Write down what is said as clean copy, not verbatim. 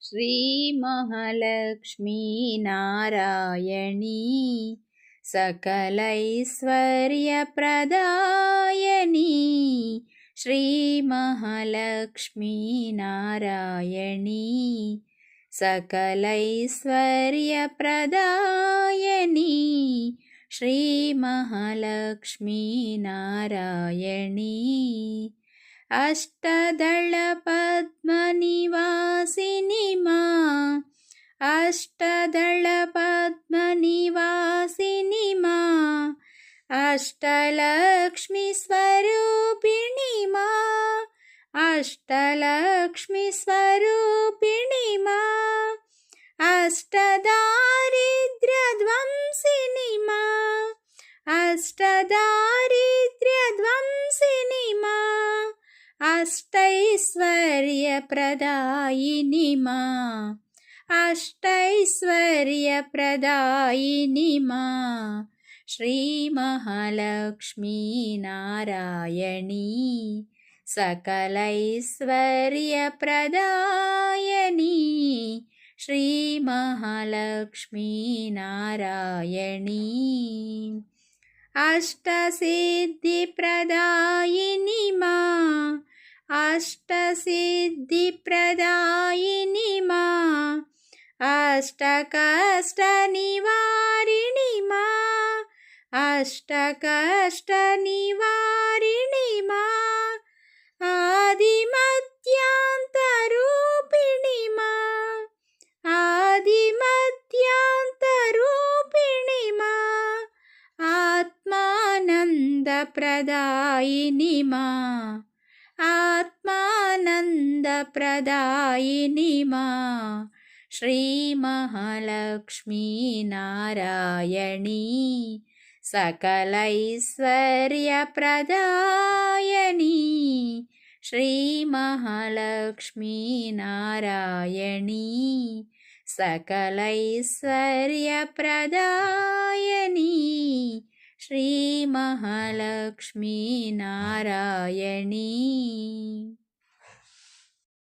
श्रीमहालक्ष्मी नारायणी सकलैश्वर्यप्रदायिनी श्रीमहालक्ष्मी नारायणी सकलैश्वर्यप्रदायिनी श्रीमहालक्ष्मी नारायणी अष्टदलपद्मनिवासिनी मां अष्टदलपद्मनिवासिनी मां अष्टलक्ष्मीस्वरूपिणी मां अष्टलक्ष्मीस्वरूपिणी मां अष्टदारिद्र्यध्वंसिनी मां अष्टदारिद्र्यध्वंसिनी मां अष्टैश्वर्यप्रदायिनी मां अष्टैश्वर्यप्रदायिनी मां श्रीमहालक्ष्मी नारायणी सकलैश्वर्यप्रदायिनी श्रीमहालक्ष्मी नारायणी अष्टसिद्धिप्रदायिनी मां अष्टसिद्धिप्रदायिनी मां अष्टकष्टनिवारिणी मां अष्टकष्टनिवारिणी मां आदिमध्यान्तरूपिणी मां आदिमध्यान्तरूपिणी मां आत्मानन्दप्रदायिनी मां आत्मानन्दप्रदायिनी मां श्रीमहालक्ष्मी नारायणी सकलैश्वर्यप्रदायिनी श्रीमहालक्ष्मी नारायणी सकलैश्वर्यप्रदायिनी श्रीमहालक्ष्मी नारायणी।